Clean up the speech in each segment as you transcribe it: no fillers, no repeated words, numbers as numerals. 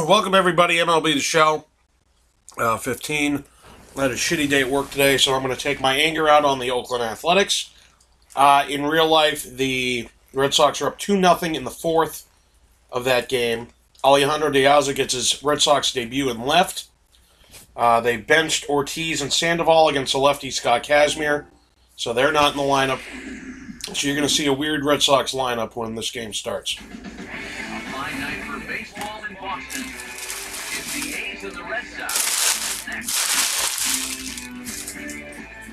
Welcome everybody, MLB The Show, 15. I had a shitty day at work today, so I'm going to take my anger out on the Oakland Athletics. In real life, the Red Sox are up 2-0 in the fourth of that game. Alejandro Diaz gets his Red Sox debut in left. They benched Ortiz and Sandoval against the lefty Scott Kazmir, so they're not in the lineup. So you're going to see a weird Red Sox lineup when this game starts. Boston is the A's and the Red Sox.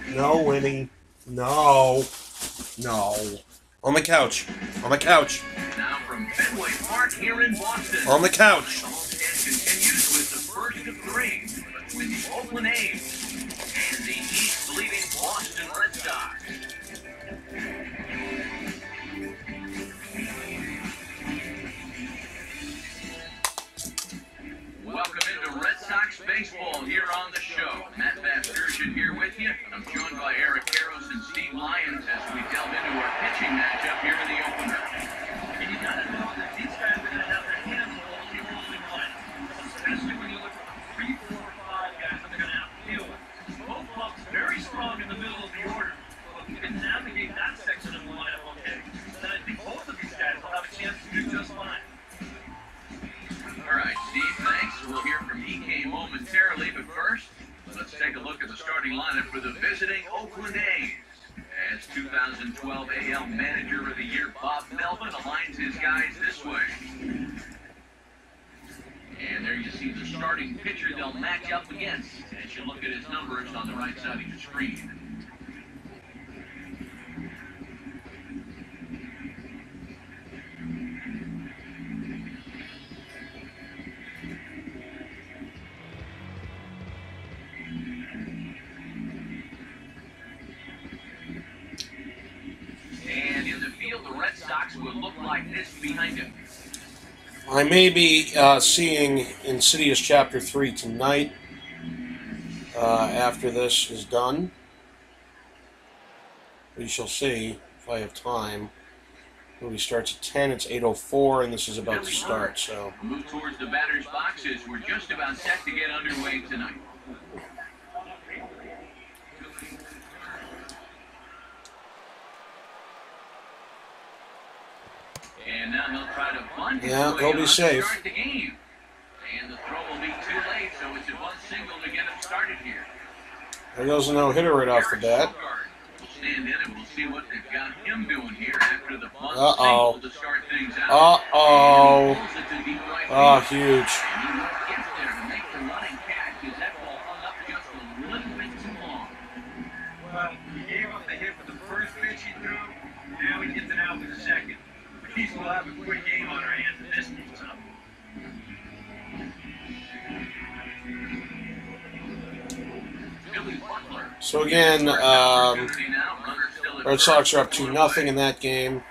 No, Winnie. No. On the couch. On the couch. Now from Fenway Park here in Boston. On the couch. And continues with the first of three with the Oakland A's and the East-leading Boston Red Sox. Welcome into Red Sox baseball here on the show. Matt Vasgersian here with you. I'm joined by Eric Harris and Steve Lyons as we delve into our pitching matchup here in the opener. And you gotta know that these guys are gonna have their hands full in the opening line, especially when you look at the 3, 4, 5 guys that they're gonna have to deal with. Both clubs very strong in the middle of the order. So if you can navigate that section of the lineup okay, then I think both of these guys will have a chance to do just fine. All right, Steve, thanks. We'll hear from EK momentarily, but first, let's take a look at the starting lineup for the visiting Oakland A's. As 2012 AL Manager of the Year Bob Melvin aligns his guys this way. And there you see the starting pitcher they'll match up against as you look at his numbers on the right side of your screen. And in the field, the Red Sox will look like this behind him. I may be seeing Insidious Chapter 3 tonight after this is done. We shall see if I have time. The movie starts at 10, it's 8:04, and this is about to start, so... Move towards the batter's boxes. We're just about set to get underway tonight. And now he'll try to bunt his way go be safe. Start the game. And the throw will be too late, so it's a one single to get him started here. There goes a no-hitter right off the bat. We'll stand in and we'll see what they've got him doing here after the bunt Uh-oh. single to start things out. Uh-oh. Oh, huge. And he won't get there to make the running catch as that ball hung up just a little bit too long. Well, he gave up the hit for the first pitch he threw. Now he gets it out with the second. He's going to have a quick game on our hands if this moves up. So again, Red Sox are up 2-0 in that game.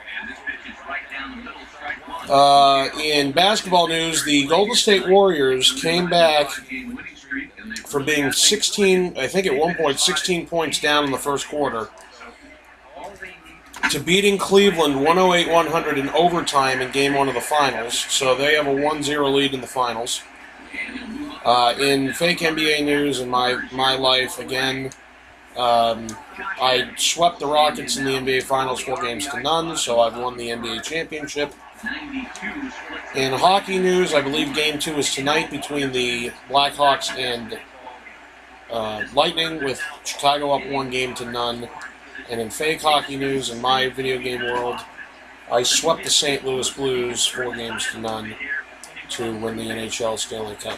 In basketball news, the Golden State Warriors came back from being 16, I think at one point 16 points down in the first quarter, to beating Cleveland 108-100 in overtime in Game 1 of the Finals. So they have a 1-0 lead in the Finals. In fake NBA news in my life, again, I swept the Rockets in the NBA Finals 4-0, so I've won the NBA championship. In hockey news, I believe Game 2 is tonight between the Blackhawks and Lightning, with Chicago up 1-0. And in fake hockey news, in my video game world, I swept the St. Louis Blues 4-0 to win the NHL Stanley Cup.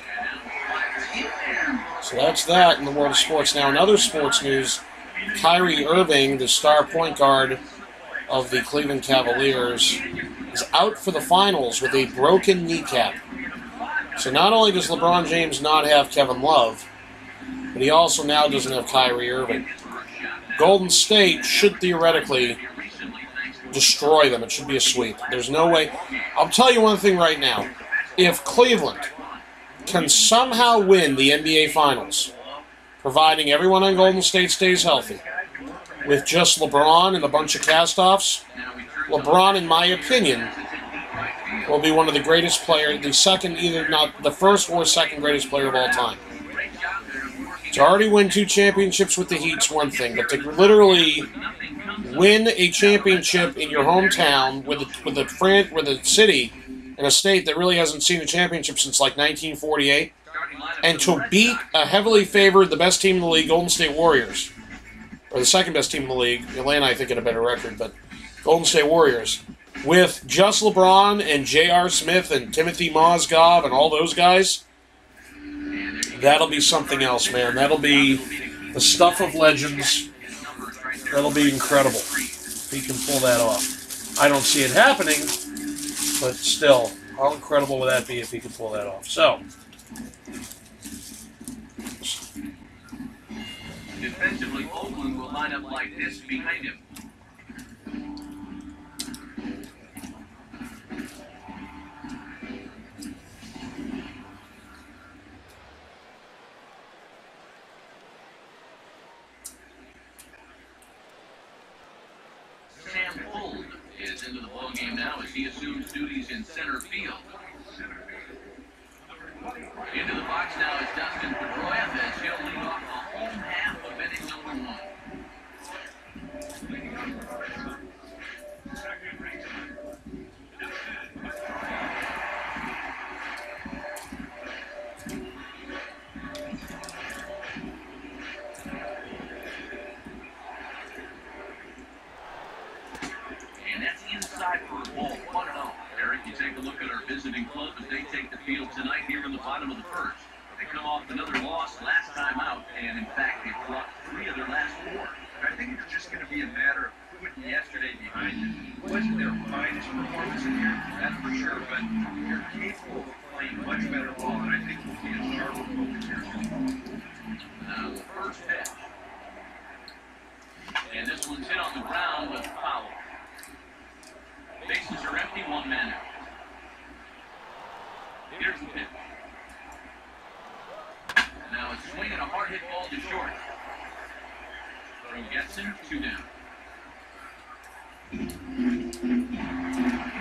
So that's that in the world of sports. Now, in other sports news, Kyrie Irving, the star point guard of the Cleveland Cavaliers, is out for the finals with a broken kneecap. So not only does LeBron James not have Kevin Love, but he also now doesn't have Kyrie Irving. Golden State should theoretically destroy them. It should be a sweep. There's no way. I'll tell you one thing right now. If Cleveland can somehow win the NBA Finals, providing everyone on Golden State stays healthy, with just LeBron and a bunch of cast-offs, LeBron, in my opinion, will be one of the greatest players, the second, either not the first or second greatest player of all time. To already win 2 championships with the Heat's one thing, but to literally win a championship in your hometown with a city and a state that really hasn't seen a championship since like 1948, and to beat a heavily favored, the best team in the league, Golden State Warriors, or the second best team in the league, Atlanta I think had a better record, but Golden State Warriors, with just LeBron and J.R. Smith and Timothy Mozgov and all those guys, that'll be something else, man. That'll be the stuff of legends. That'll be incredible if he can pull that off. I don't see it happening, but still, how incredible would that be if he could pull that off? So, defensively, Oakland will line up like this behind him. Sam Gold is into the ballgame now as he assumes duties in center field. Into the box now is Dustin Pedroia as he'll lead off the home half of inning number 1. And that's inside for a ball, 1-0. Eric, you take a look at our visiting club as they take the field tonight here in the bottom of the first. They come off another loss last time out, and in fact, they dropped 3 of their last 4. I think it's just going to be a matter of putting yesterday behind them. It wasn't their finest performance in here, that's for sure, but they're capable of playing much better ball, and I think we'll see a sharper focus here. Now, the first pitch. And this one's hit on the ground with foul. Bases are empty, 1 man out. Here's the pitch. Now it's swinging a hard hit ball to short. Throw gets him, 2 down.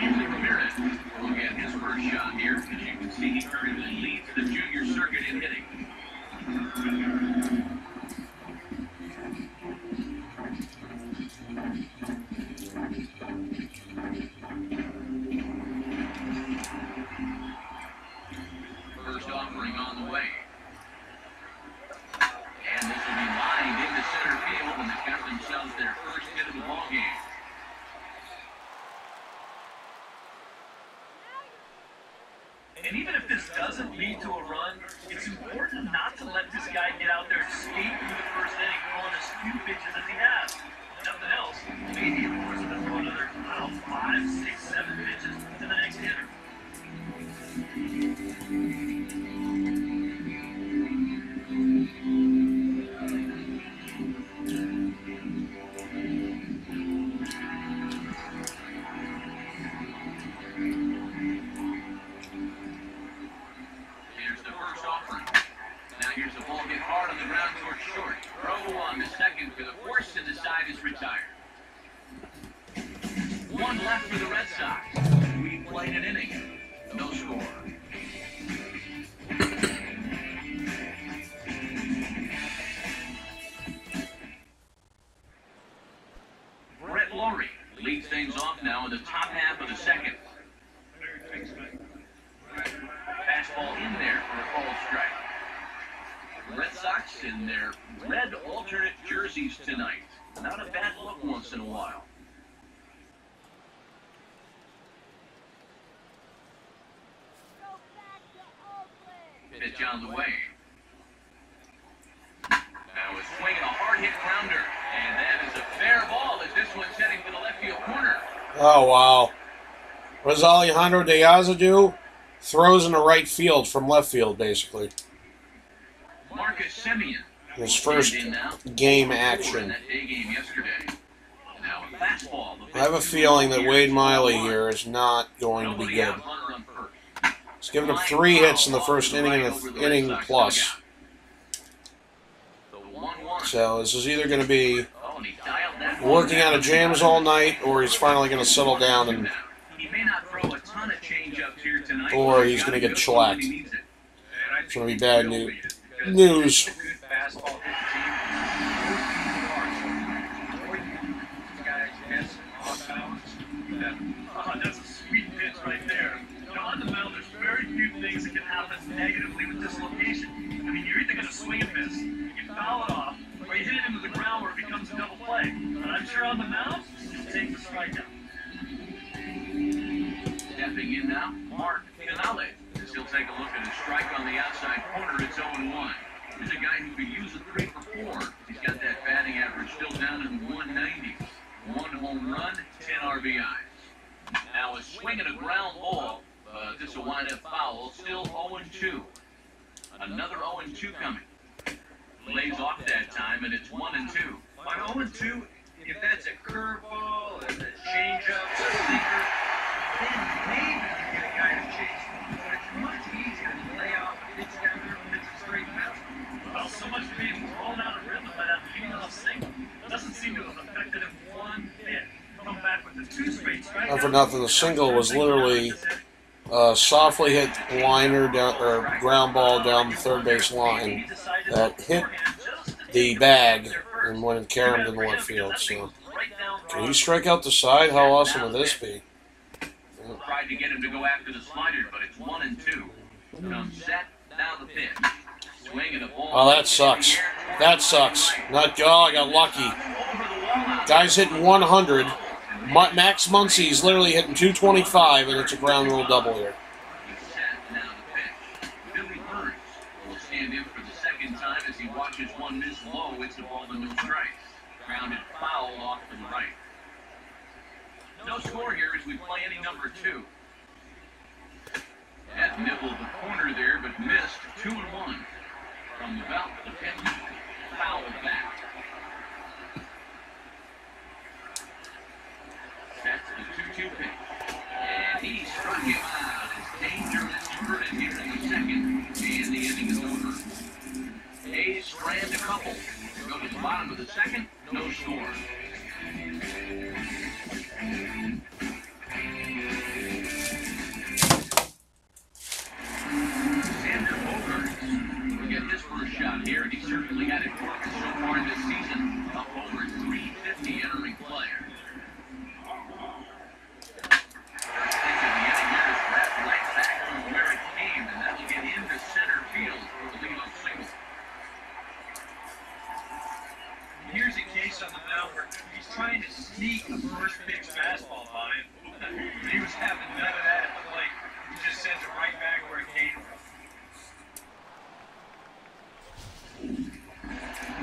Anthony Ramirez will get his first shot here. As you can see, he currently leads the junior circuit in hitting. First offering on the way. And this will be lined into center field, and they've got themselves their first hit of the ballgame. And even if this doesn't lead to a run, it's important not to let this guy get out there and skate through the first inning throwing as few pitches as he has. Nothing else, maybe of course to throw another, 5, 6, 7 pitches to the next hitter. Here's the first offering. Now here's the ball hit hard on the ground towards short. Throw on the second for the force to the side is retired. 1 left for the Red Sox. We played an inning. No score. Brett Laurie leads things off now in the top half of the second. Fastball in there for a called strike. Red Sox in their red alternate jerseys tonight. Not a bad look once in a while. Pitch on the way. Now it's swinging a hard hit grounder. And that is a fair ball as this one's heading to the left field corner. oh wow. What does Alejandro De Aza do? Throws in the right field from left field, basically. Marcus Semien. His first game action. That day game yesterday. Now a fastball. I have a feeling that Wade Miley here is not going to be good. He's given up 3 hits in the first inning and an inning plus. So this is either going to be working out of jams all night, or he's finally going to settle down and he may not throw a ton of change or he's going to get shellacked. It's going to be bad news. That's a sweet pitch right there. On the mound, there's very few things that can happen negatively with this location. I mean, you're either going to swing and miss, you foul it off, or you hit it into the ground where it becomes a double play. But I'm sure on the mound, just take the strikeout. Stepping in now, Mark Canales. He'll take a look at his strike on the outside corner. It's 0-1. He's a guy who could use a 3 for 4. He's got that batting average still down in the 190s. 1 home run, 10 RBIs. Now a swing and a ground ball. This will wind up foul. Still 0-2. Another 0-2 coming. Lays off that time, and it's 1-2. On 0-2, if that's a curveball, a changeup, a sinker, then maybe you get a guy to chase. But it's much easier to lay off a pitch down there when it's a straight fastball. Well, so much being thrown out of rhythm by that leadoff single doesn't seem to have affected him one bit. Come back with the 2 straight strikeouts. Not for nothing, the single was literally softly hit liner down, or ground ball down the third base line that hit the bag and went and carried him to the left field. So, can you strike out the side? How awesome would this be? Tried to get him to go after the slider, but it's 1-2. Comes set, now the pitch. Swing and a ball. Oh, that sucks. That sucks. Not go. I got lucky. Guy's hitting 100. Max Muncy's literally hitting 225, and it's a ground rule double here. Now the pitch. Billy Burns will stand in for the second time as he watches one miss low. It's a ball to no strikes. Grounded foul off to the right. No score here as we play inning number 2. Had nibbled the corner there, but missed. 2-1 from the belt. The pitch foul back. That's the 2-2 pitch. And he struck him out. It's dangerous burden here in the second. And the inning is over. Hayes strand a couple. Go to the bottom of the second. No score. Sander Bogarts will get his first shot here, and he certainly had it working so far this season. Up over 350 entering play. Here's a case on the mound where he's trying to sneak a first pitch fastball on him. He was having none of that at the plate. He just sends it right back where it came from.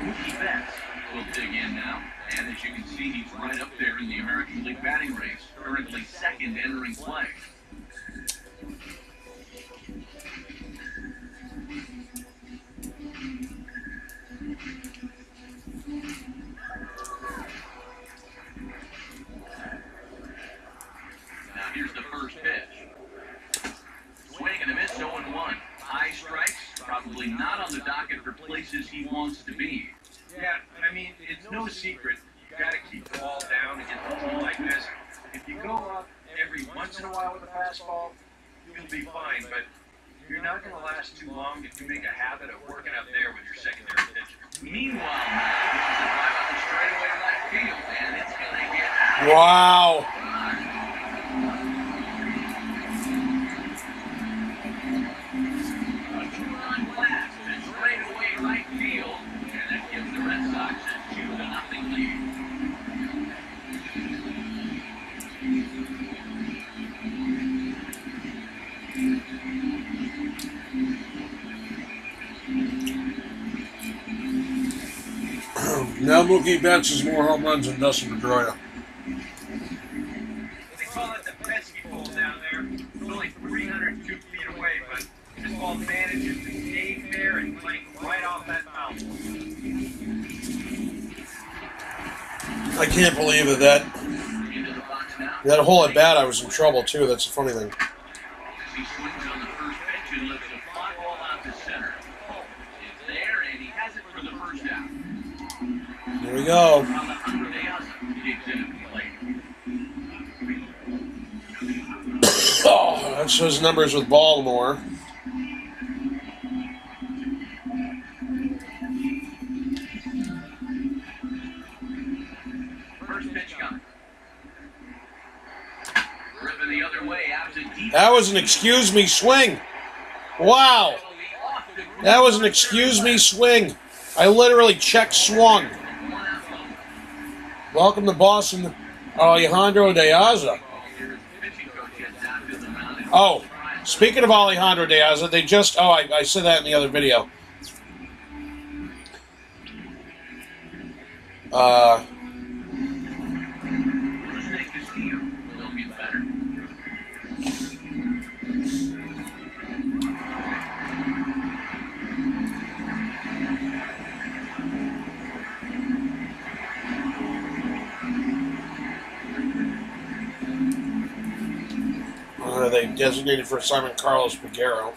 Mookie Betts will dig in now. And as you can see, he's right up there in the American League batting race. Currently second entering play. Now here's the first pitch. Swing and a miss, 0-1. High strikes, probably not on the docket for places he wants to be. Yeah, I mean, it's no secret. You got to keep the ball down against a team like this. If you go up every once in a while with a fastball, you'll be fine, but you're not going to last too long if you make a habit of working up there with your secondary pitcher. Meanwhile, this is a drive out the straightaway left field, and it's going to get out. Wow. A 2-run blast to straightaway right field, and that gives the Red Sox a 2-0 lead. Now Mookie Betts has more home runs than Dustin Pedroia. They call it the pesky pole down there. It's only 302 feet away, but this ball manages to stay there and flank right off that mountain. I can't believe it. That hole at bat, I was in trouble too. That's the funny thing. He swings on the first pitch and lifts a fly ball out to center. It's there, and he has it for the first out. Here we go. Oh, That's those numbers with Baltimore. First pitch coming. Driven the other way out to deep. That was an excuse me swing. Wow. That was an excuse me swing. I literally check swung. Welcome to Boston, Alejandro De Aza. Oh, speaking of Alejandro De Aza, they just... Oh, I said that in the other video. They designated for Simon Carlos Peguero.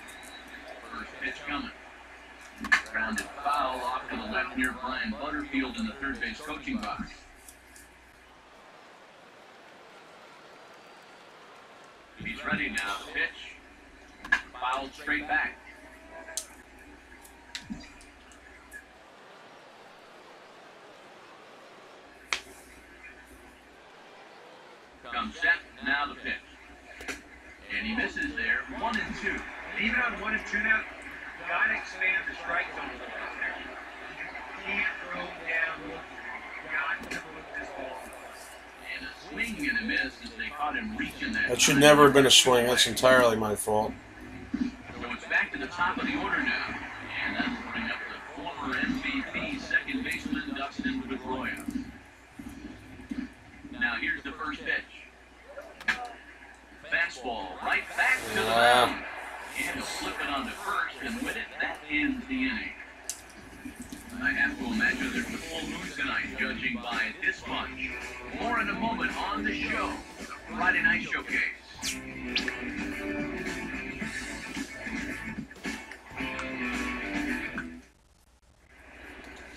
First pitch coming. Grounded foul off to the left near Brian Butterfield in the third base coaching box. He's ready now. Pitch. Fouled straight back. Comes set. Now the pitch. And he misses there. 1 and 2. Even on 1 and 2 now, you gotta expand the strike zone a little bit there. You can't throw down. You got to move this ball. And a swing and a miss as they caught him reaching that. That should never have been a swing. That's entirely my fault. So it's back to the top of the order now. And that'll bring up the former MVP second baseman Dustin Pedroia. Now here's the first pitch. Fastball right back to the mound. And he'll flip it on to first, and with it, that ends the inning. I have to imagine there's a full moon tonight, judging by this much. More in a moment on the show. Friday Night Showcase.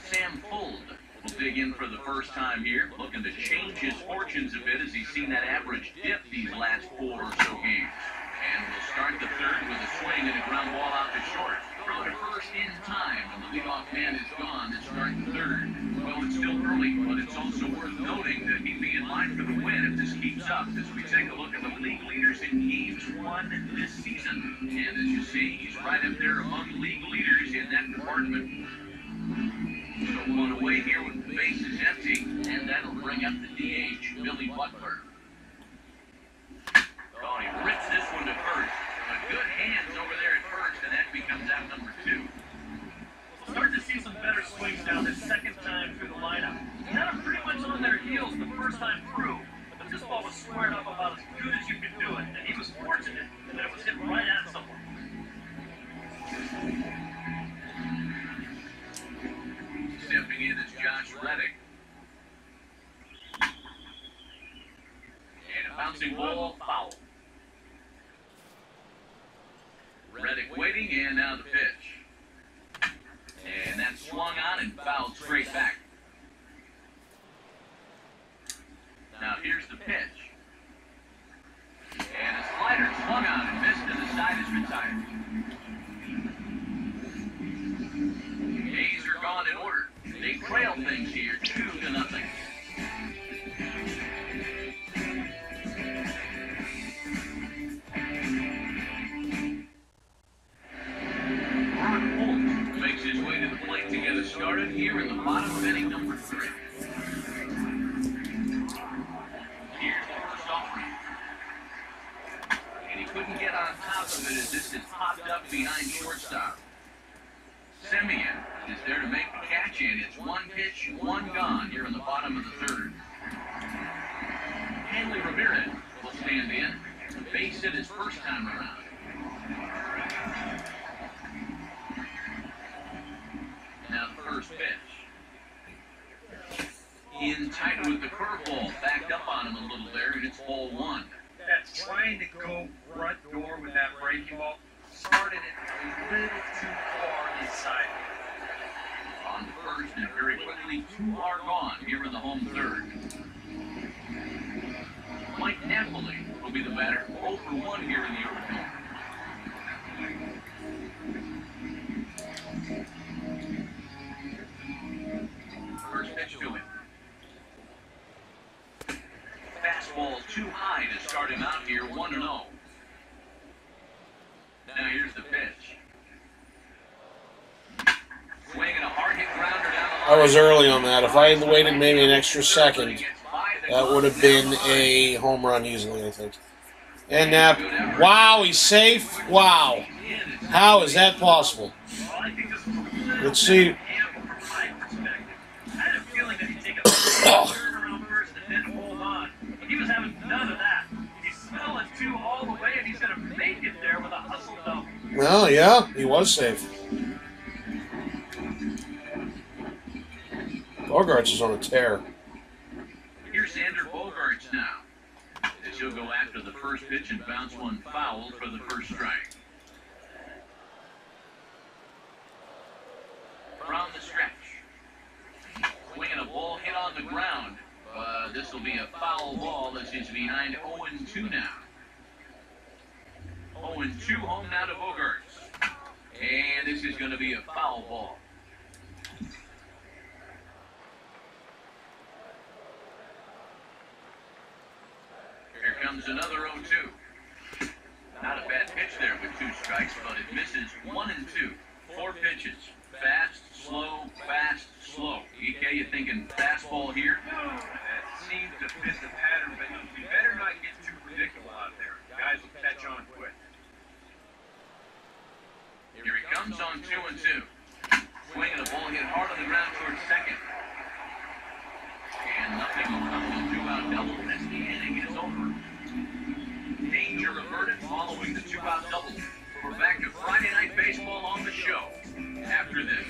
Sam Fuld will dig in for the first time here, looking to change his fortunes a bit as he's seen that average dip these last 4 or so games. And we'll start the third with a swing and a ground ball out to short. Throw to first in time, and the leadoff man is gone to start the third. Well, it's still early, but it's also worth noting that he'd be in line for the win if this keeps up, as we take a look at the league leaders in games won this season. And as you see, he's right up there among league leaders in that department. So 1 away here with the bases empty, and that'll bring up the DH, Billy Butler. Oh, he rips this one to first. But good hands over there at first, and that becomes out number 2. We'll start to see some better swings now this second time through the lineup. Had them pretty much on their heels the first time through, but this ball was squared up about as good as you could do it, and he was fortunate that it was hit right at someone. Stepping in is Josh Reddick. And a bouncing ball foul. Reddick waiting, and now the pitch. And that's swung on and fouled straight back. Now here's the pitch. And a slider swung on and missed, and the side is retired. A's are gone in order. They trail things here 2-0. Ron Holt makes his way to the plate to get us started here in the bottom of inning number 3. Here's the first offering. And he couldn't get on top of it as this is popped up behind shortstop. Semien is there to make the catch, and it's 1 pitch, 1 gone here in the bottom of the third. Hanley Ramirez will stand in. Base hit his first time around. Now the first pitch. In tight with the curveball, backed up on him a little there, and it's ball 1. That's trying to go front door with that breaking ball. Started it a little too far inside. On the first, and very quickly, 2 are gone here in the home third. Mike Napoli will be the batter, 0 for 1 here in the overtime. 1-0. Now here's the pitch. Swinging a hard hit grounder down the line. I was early on that. If I had waited maybe an extra second, that would have been a home run easily, I think. And Knapp, wow, he's safe. Wow. How is that possible? Let's see. He was having none of that. He's smelling two all the way, and he's going to make it there with a hustle double. Well, yeah, he was safe. Bogarts is on a tear. Here's Xander Bogaerts now, as he'll go after the first pitch and bounce one foul for the first strike. From the stretch, swinging a ball hit on the ground. This will be a foul ball as he's behind 0-2 now. 0-2 home now to Bogaerts. And this is going to be a foul ball. Here comes another 0-2. Not a bad pitch there with 2 strikes, but it misses 1-2. 4 pitches. Fast, slow, fast, slow. EK, you thinking fastball here? That seems to fit the pattern, but you better not get too predictable out there. Guys will catch on quick. Here he comes on 2-2. Swinging a ball hit hard on the ground towards second. And nothing will come to a 2-out double as the inning is over. Danger averted following the 2-out double. We're back to Friday Night Baseball on the show after this.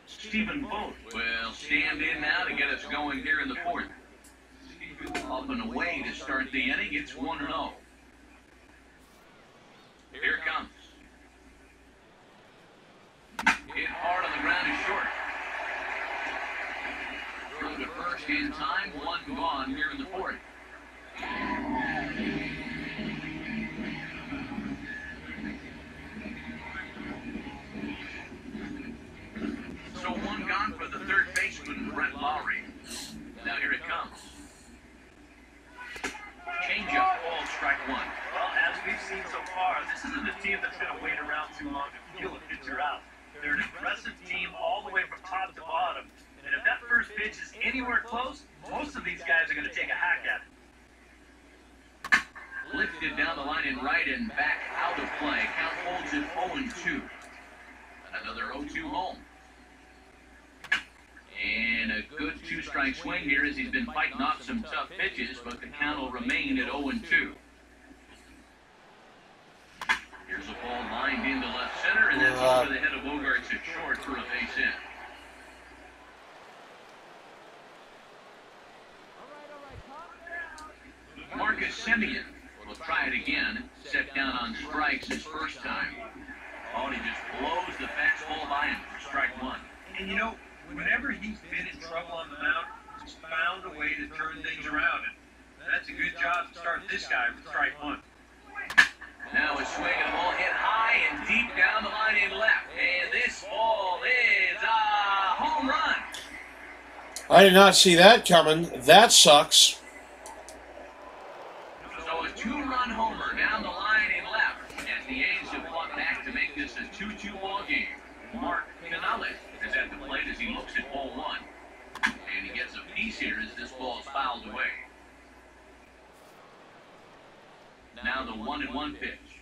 Stephen Vogt. Well, stand in now to get us going here in the fourth. Up and away to start the inning. It's 1-0. Here it comes. Hit hard on the ground is short. Throw to first in time. 1 gone here in the fourth. So 1 gone for the third baseman, Brett Lowry. Now here it comes. Change-up, ball, strike 1. Well, as we've seen so far, this isn't a team that's going to wait around too long to feel a pitcher out. They're an aggressive team all the way from top to bottom. And if that first pitch is anywhere close, most of these guys are going to take a hack at it. Lifted down the line in right and back out of play. Count holds it 0-2. Another 0-2 home. And a good 2-strike swing here as he's been fighting off some tough pitches, but the count will remain at 0-2. Here's a ball lined into left center, and that's over the head of Bogaerts at short for a base hit. Marcus Semien will try it again. Set down on strikes his first time. Oh, and he just blows the fastball by him for strike 1. And you know, whenever he's been in trouble on the mound, he's found a way to turn things around. And that's a good job to start this guy with strike 1. Now a swing and a ball hit high and deep down the line in left. And this ball is a home run. I did not see that coming. That sucks. So a 2-run homer down the line in left as the A's have fought back to make this a 2-2 ball game. Mark Canales is at the plate as he looks at ball 1. And he gets a piece here as this ball is fouled away. Now the 1-1 pitch.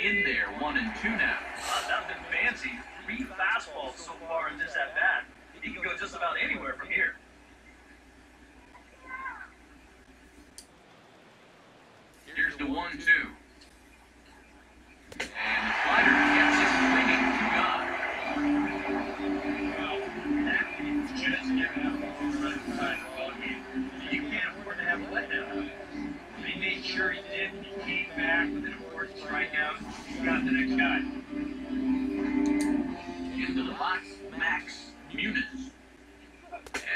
In there, 1-2 now. Nothing fancy. 3 fastballs so far in this at-bat. He can go just about anywhere from here. Here's the 1-2. And the slider gets it swinging, 2 gone. Well, that means just getting out of the right side of the ball game. You can't afford to have a letdown. He made sure he did. He came back with an important strikeout. He got the next guy. Into the box, Max Muniz.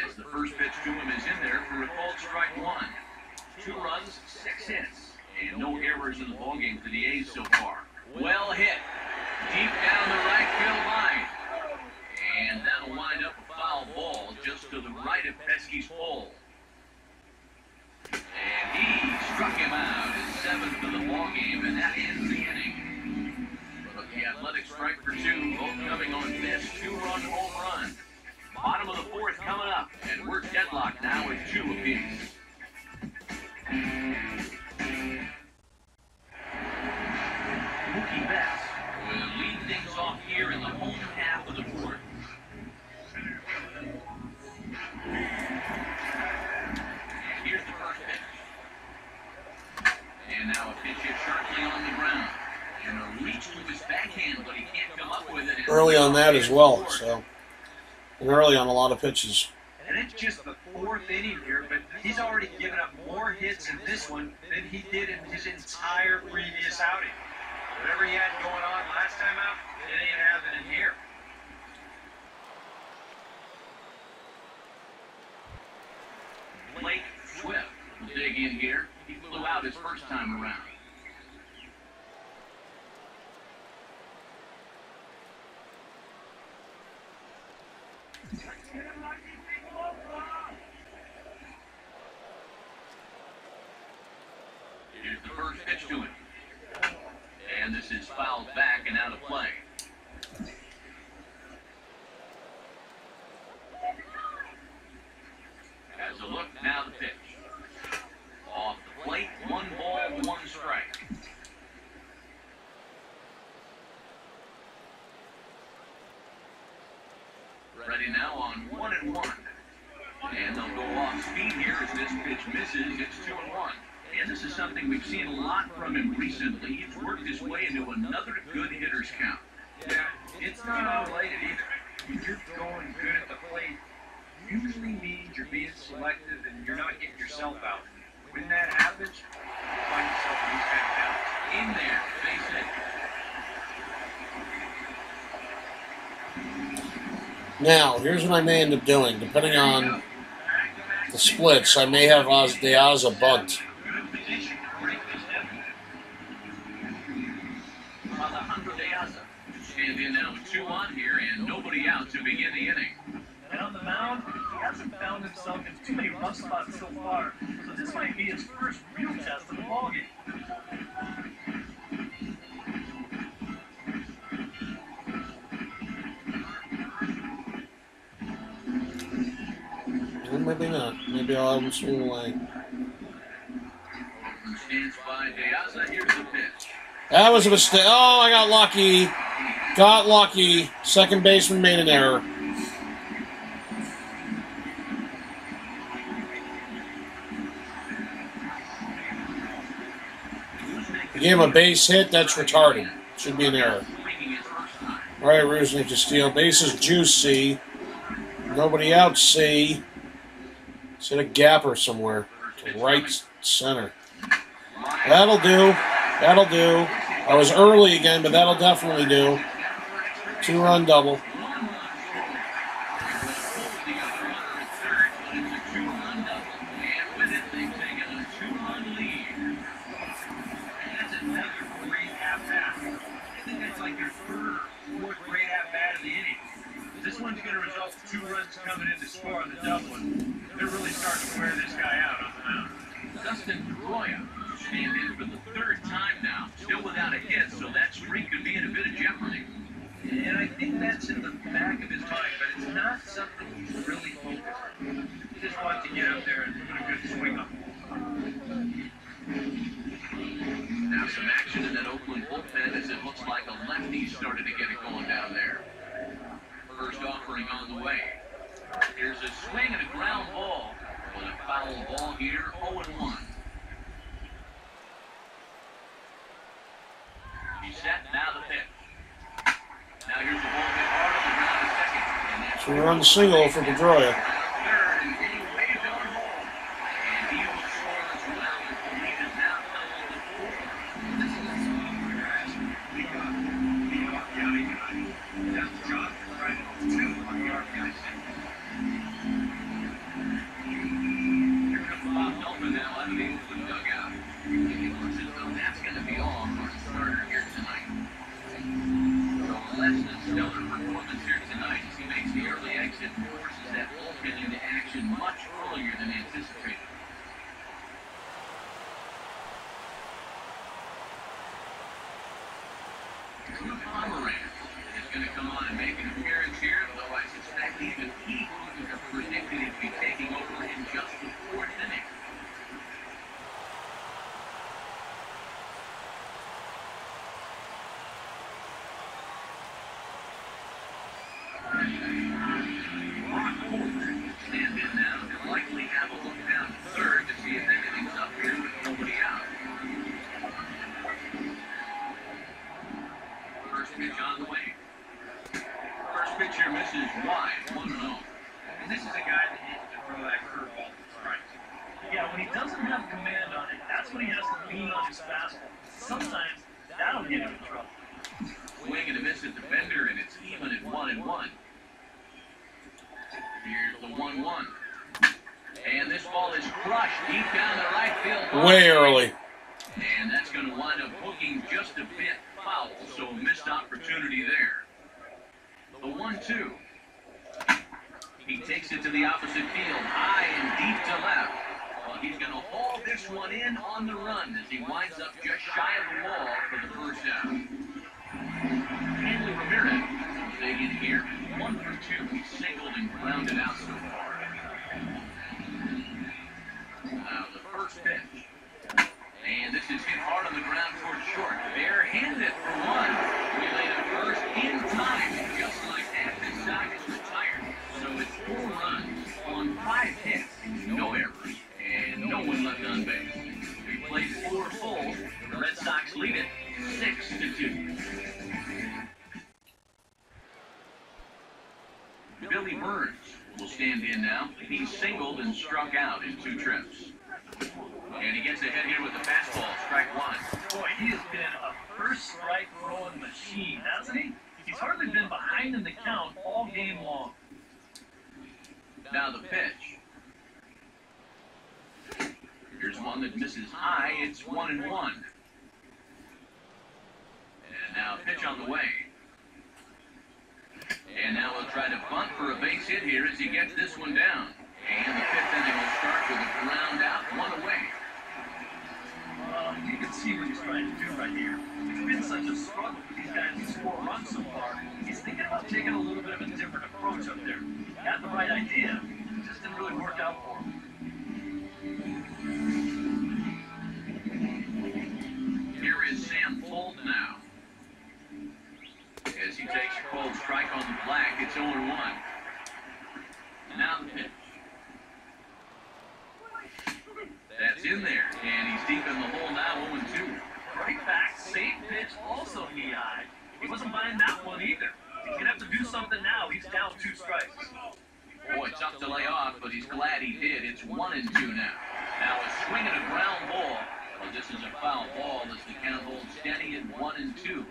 As the first pitch to him is in there for a called strike 1. 2 runs, 6 hits, and no errors in the ballgame for the A's so far. Well hit. Deep down the right field line. early on that as well. So, and early on a lot of pitches. And it's just the fourth inning here, but he's already given up more hits in this one than he did in his entire previous outing. Whatever he had going on last time out, it ain't happening here. Blake Swift will dig in here. He flew out his first time around. Here's the first pitch to him. And this is fouled back and out of play. Has a look, now the pitch. Off the plate, 1 ball, 1 strike. Ready now on 1-1. And they'll go off speed here as this pitch misses. It's 2-1. And this is something we've seen a lot from him recently. He's worked his way into another good hitter's count. Yeah, it's not unrelated either. When you're going good at the plate, usually means you're being selective and you're not getting yourself out. When that happens, you find yourself in these kind of battles. In there, base hit. Now, here's what I may end up doing. Depending on the splits, I may have Diaz a bunt. Good position to break this hit. Alejandro Diaz. Stand in now with 2 on here and nobody out to begin the inning. And on the mound, he hasn't found himself in too many rough spots so far. So this might be his first real test of the ballgame. Well, maybe not. Maybe I'll have him swing away. Oakland stands by Diaz. Here's the pitch. That was a mistake. Oh, I got lucky. Got lucky. Second baseman made an error. You gave him a base hit. That's retarded. Should be an error. All right, Rusnik to steal. Bases juicy. Nobody out, C. It's in a gapper somewhere. To right center. That'll do. That'll do. I was early again, but that'll definitely do. 2-run double. This one's going to result in 2 runs coming in to score on the double one. They're really starting to wear this guy out on the mound. Dustin Pedroia stand in for the 3rd time now, still without a hit, so that streak could be in a bit of jeopardy. And I think that's in the back of his mind, but it's not something he's really focused on. He just wants to get out there and put a good swing on. Now some action in that Oakland bullpen as it looks like a lefty started to get it going down there. First offering on the way. Here's a swing and a ground ball. With a foul ball here, 0-1. He's set, now the pitch. Now here's the ball hit hard on the ground to second. And that's 2-run single for Pedroia. third, and he waves on home. And he will score as well. The lead is now doubled to 4. This is a song where guys, we got the outing tonight. That's the job. Right, 2 on the RBI single. Here comes Bob Melvin now out of the Oakland dugout. And it looks as though that's going to be all for the starter here tonight. So less than stellar performance here tonight as he makes the early exit and forces that bullpen into action much earlier than anticipated. Drew Pomeranz is going to come on and make an appearance here, though I suspect even he wouldn't have predicted he'd be taking over in just the 4th inning. misses wide, 1-0. And this is a guy that needs to throw that curveball to strikes. Yeah, when he doesn't have command on it, that's when he has to lean on his fastball. Sometimes that'll get him in trouble. Swing and a miss at the bender, and it's even at 1-1. Here's the 1-1. And this ball is crushed deep down the right field line. Way early. And that's going to wind up hooking just a bit foul, so a missed opportunity there. The 1-2. He takes it to the opposite field, high and deep to left. Well, he's going to haul this one in on the run as he winds up just shy of the wall for the first out. Hanley Ramirez will dig in here. 1 for 2. He's singled and grounded out so far. Now the first pitch. And this is hit hard on the ground towards short. Barehanded for one. Relay to first in time. Just like that, this side is retired. So it's 4 runs on 5 hits. No errors. And no one left on base. We played 4 full. The Red Sox lead it 6-2. Billy Burns will stand in now. He's singled and struck out in 2 trips. And he gets ahead here with the fastball, strike 1. Boy, he has been a first strike throwing machine, hasn't he? He's hardly been behind in the count all game long. Now the pitch. Here's one that misses high. It's 1-1. And now pitch on the way. And now he'll try to bunt for a base hit here as he gets this one down. And the 5th inning will start with a ground out, 1 away. You can see what he's trying to do right here. It's been such a struggle for these guys to score runs so far. He's thinking about taking a little bit of a different approach up there. Got the right idea, just didn't really work out for him. Here is Sam Fold now. As he takes a cold strike on the black, it's 0-1. Now the pitch. That's in there, and he's deep in the hole now, 0-2. Right back, safe pitch, also knee high. He wasn't buying that one either. He's going to have to do something now. He's down 2 strikes. Boy, tough to lay off, but he's glad he did. It's 1-2 now. Now a swing and a ground ball. Well, this is a foul ball as the count holds steady at 1-2.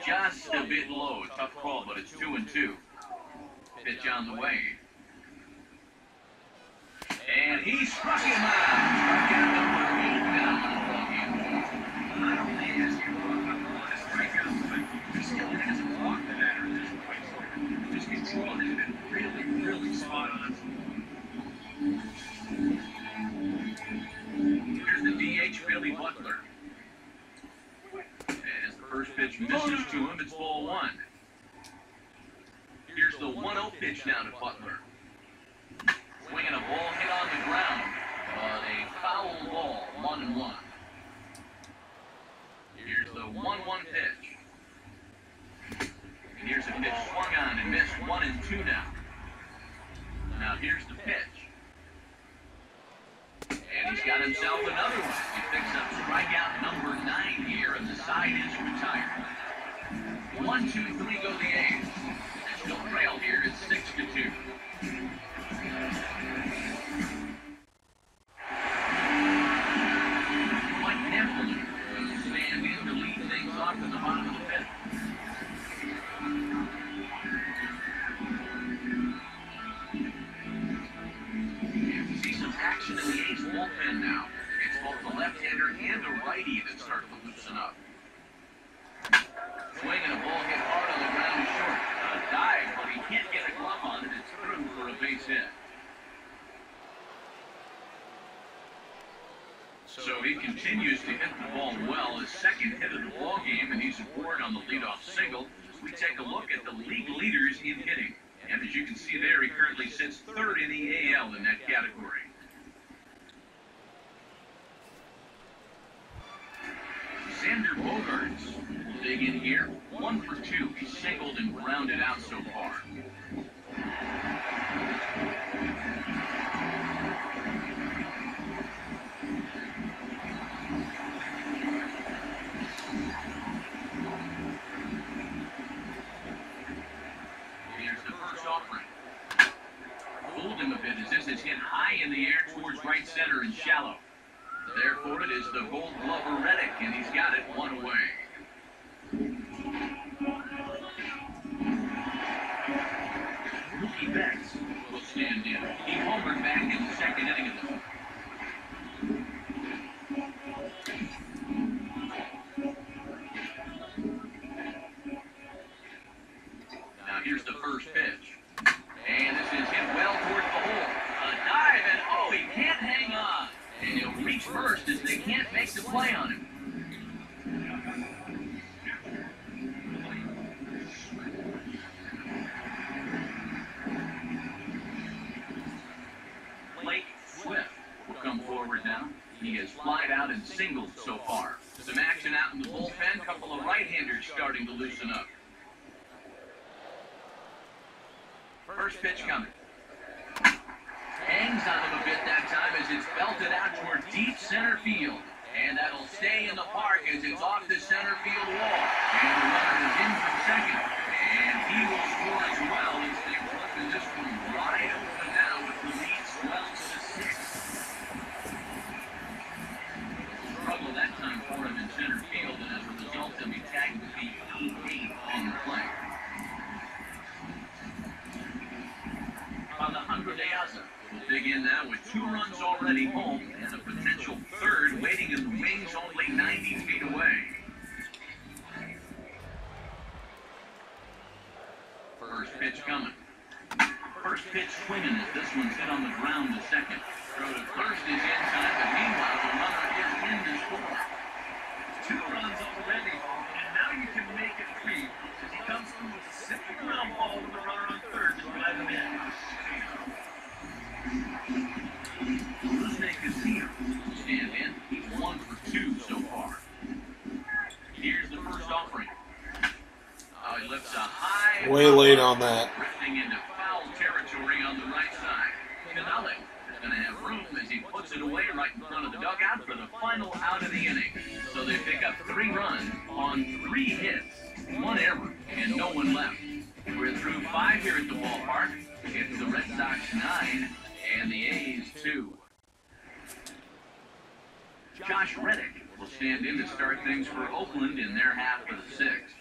Just a bit low. Tough call, but it's 2-2. Pitch on the way. And he struck him out. Struck out number 8 down the ball game. Not only has he walked up a lot of strikeouts, but he still hasn't walked the batter at this point. So his control has been really, really spot on. Here's the DH, Billy Butler. As the first pitch misses to him, it's ball 1. Here's the 1-0 pitch now to Butler. Swinging a ball hit on the ground, but a foul ball, 1-1. Here's the 1-1 pitch. And here's a pitch swung on and missed, 1-2 now. Now here's the pitch. And he's got himself another one. He picks up strikeout number 9 here, and the side is retired. 1, 2, 3 go the A's. They still trail here at 6-2. Mike Templeton will stand in to lead things off in the bottom of the 5th. You see some action in the A's bullpen now. It's both the left-hander and the righty that start to loosen up. Swing and a ball hit hard on the ground is short. A dive, but he can't get a glove on it. It's through for a base hit. So he continues to hit the ball well. His 2nd hit of the ball game, and he's aboard on the leadoff single. We take a look at the league leaders in hitting. And as you can see there, he currently sits 3rd in the AL in that category. Xander Bogaerts will dig in here. 1 for 2. He's singled and grounded out so far. in the air towards right center and shallow. Therefore, it is the Gold Glover Reddick, and he's got it one away. Mookie Betts Will stand in. He homered back in the second inning of the Now here's the first pitch. And this is hit well towards the hole. A dive, and oh, he can't hang on. And he'll reach first as they can't make the play on him. Blake Swift will come forward now. He has flied out and singled so far. Some action out in the bullpen. Couple of right-handers starting to loosen up. First pitch coming. Hangs on him a bit that time as it's belted out toward deep center field. And that'll stay in the park as it's off the center field wall. And the runner is in from second. And he will score as well as they run this one wide open now with the lead swells to 6. Struggle that time for him in center field, and as a result, he'll be tagged with the 8 on the play. Alejandro De Aza will dig in now with 2 runs already home and a potential third waiting in the wings only 90 feet away. First pitch coming. First pitch swinging as this one's hit on the ground to second. Throw to first is in time, but meanwhile the runner is in to score. 2 runs already, and now you can make it 3 as he comes through with a simple ground ball with the runner on third to drive him in. Let's make a zero. Stand in. He's 1 for 2 so far. Here's the first offering. Oh, he lifts a high. Way late on that. Drifting into foul territory on the right side. Canale is going to have room as he puts it away right in front of the dugout for the final out of the inning. So they pick up 3 runs on 3 hits, 1 error, and no one left. We're through 5 here at the ballpark. It's the Red Sox 9 and the A's 2. Josh Reddick will stand in to start things for Oakland in their half of the 6th.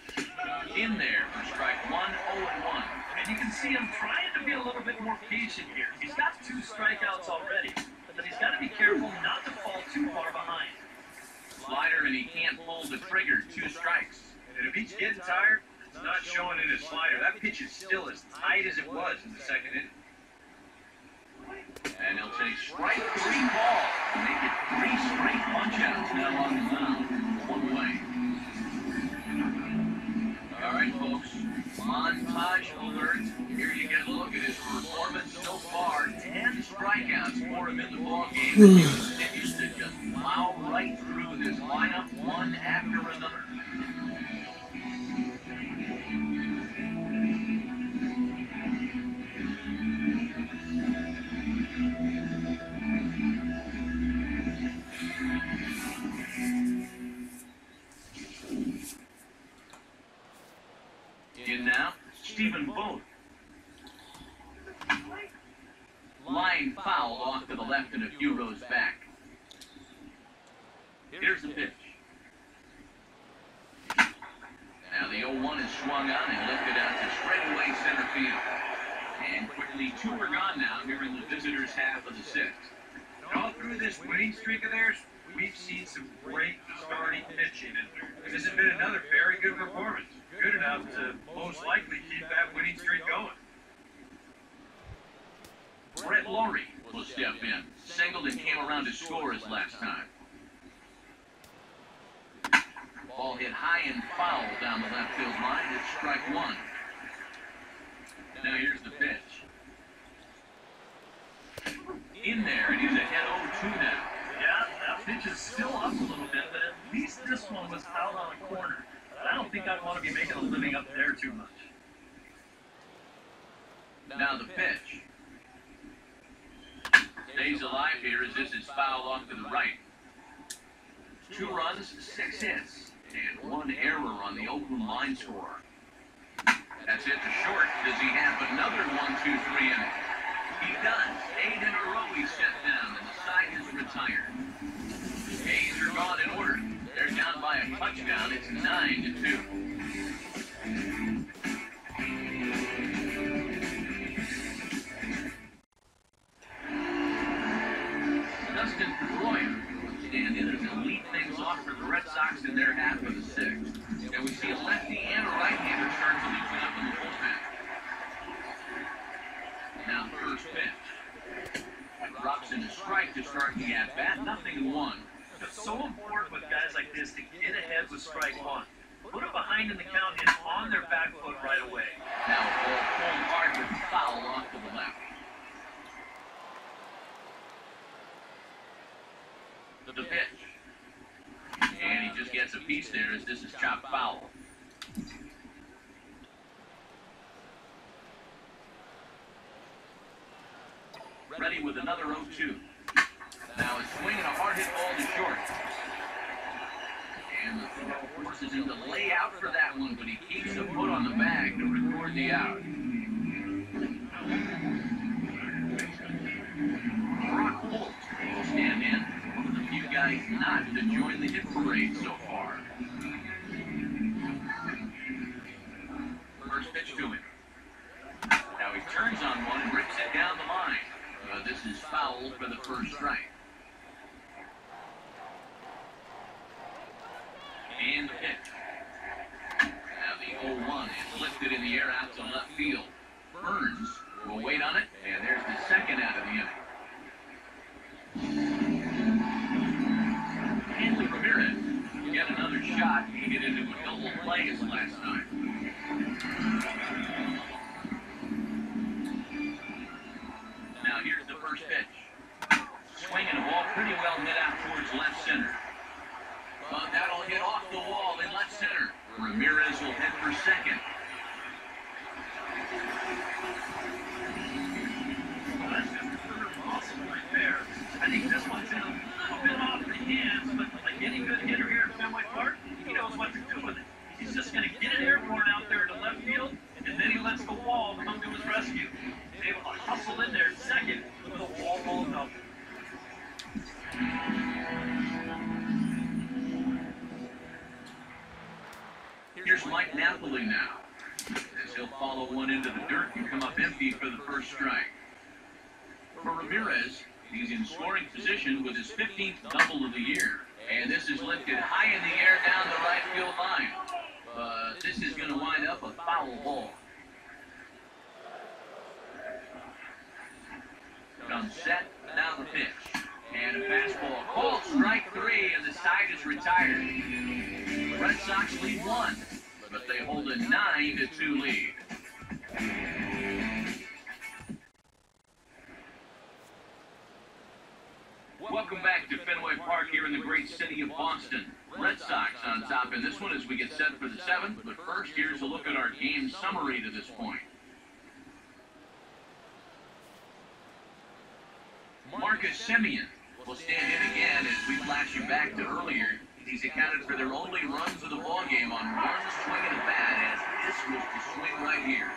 In there for strike 1, 0-1. And you can see him trying to be a little bit more patient here. He's got 2 strikeouts already, but he's got to be careful not to fall too far behind. Slider, and he can't pull the trigger. 2 strikes. And if he's getting tired, it's not showing in his slider. That pitch is still as tight as it was in the second inning. And he'll take strike 3 ball. Make it 3 straight punch-outs now on the mound. 1 away. All right, folks. Montage alert. Here you get a look at his performance so far. 10 strikeouts for him in the ballgame. He continues to just plow right through this lineup, one after another. In now, Stephen Vogt. Line foul off to the left and a few rows back. Here's the pitch. Now the 0-1 is swung on and lifted out to straightaway center field. And quickly 2 are gone now here in the visitors' half of the 6th. And all through this winning streak of theirs, we've seen some great starting pitching, and this has been another very good performance. Good enough to most likely keep that winning streak going. Brett Laurie will step in. Singled and came around to score his last time. Ball hit high and foul down the left field line. It's strike 1. Now here's the pitch. In there, and he's ahead 0-2 now. Yeah, that pitch is still up a little bit, but at least this one was out on a corner. I don't think I'd want to be making a living up there too much. Now the pitch. Stays alive here as this is fouled off to the right. 2 runs, 6 hits, and 1 error on the Oakland line score. That's it to short. Does he have another 1-2-3 inning? He does. 8 in a row he's set start the at-bat, 0-1. It's so important with guys like this to get ahead with strike one. Put them behind in the count and on their back foot right away. Now a ball pulled hard with foul off to the left. To the pitch. And he just gets a piece there as this is chopped foul. Ready with another 0-2. Now a swing and a hard hit ball to short. And the throw forces him to lay out for that one, but he keeps the foot on the bag to record the out. Brock Holt will stand in, one of the few guys not to join the hit parade so far. First pitch to him. Now he turns on one and rips it down the line. This is foul for the first strike. And the pitch. Now the 0-1 is lifted in the air out to left field. Burns will wait on it, and there's the second out of the inning. Hanley Ramirez get another shot. He hit into a double play his last time. Now here's the first pitch. Swinging a ball pretty well hit out towards left center. But that'll hit off the wall in left center. Ramirez will head for second. That's just awesome right there. I think this one's in a little bit off the hands, but like any good hitter here at Fenway Park, he knows what to do with it. He's just going to get it airborne out there to left field, and then he lets the wall come to his rescue. He's able to hustle in there second with the wall rolling up. Here's Mike Napoli now, as he'll follow one into the dirt and come up empty for the first strike. For Ramirez, he's in scoring position with his 15th double of the year. And this is lifted high in the air down the right field line. But this is going to wind up a foul ball. Comes set, now the pitch. And a fastball called strike 3, and the side is retired. Red Sox lead 1, but they hold a 9-2 lead. Welcome back to Fenway Park here in the great city of Boston. Red Sox on top in this one as we get set for the 7th, but first here's a look at our game summary to this point. Marcus Semien will stand in again as we flash you back to earlier. He's accounted for their only runs of the ballgame on one swing and a bat, as this was the swing right here.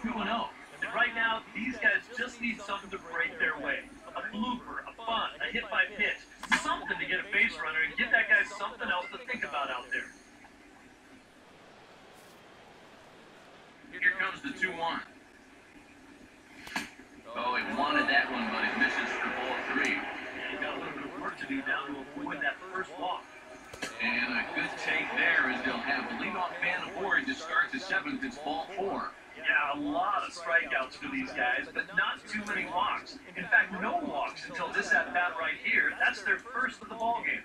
2-0. And right now, these guys just need something to break their way. A blooper, a bunt, a hit by pitch, something to get a base runner and give that guy something else to think about out there. Here comes the 2-1. Oh, he wanted that one, but it misses for ball 3. And he got a little bit of work to do now to avoid that first walk. And a good take there as they'll have the leadoff man aboard to start the 7th. It's ball 4. Yeah, a lot of strikeouts for these guys, but not too many walks. In fact, no walks until this at-bat right here. That's their first of the ballgame.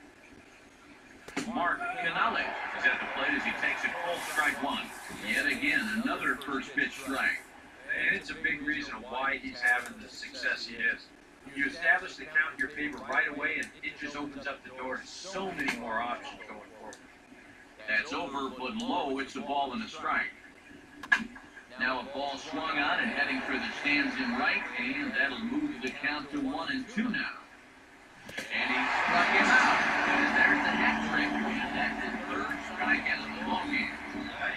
Mark Canales is at the plate as he takes a cold strike 1. Yet again, another first pitch strike. And it's a big reason why he's having the success he is. You establish the count in your favor right away, and it just opens up the door to so many more options going forward. That's over, but low. It's a ball and a strike. Now a ball swung on and heading for the stands in right, and that'll move the count to 1-2 now. And he struck him out. And there's the hat trick, and that's his third strikeout of the ballgame.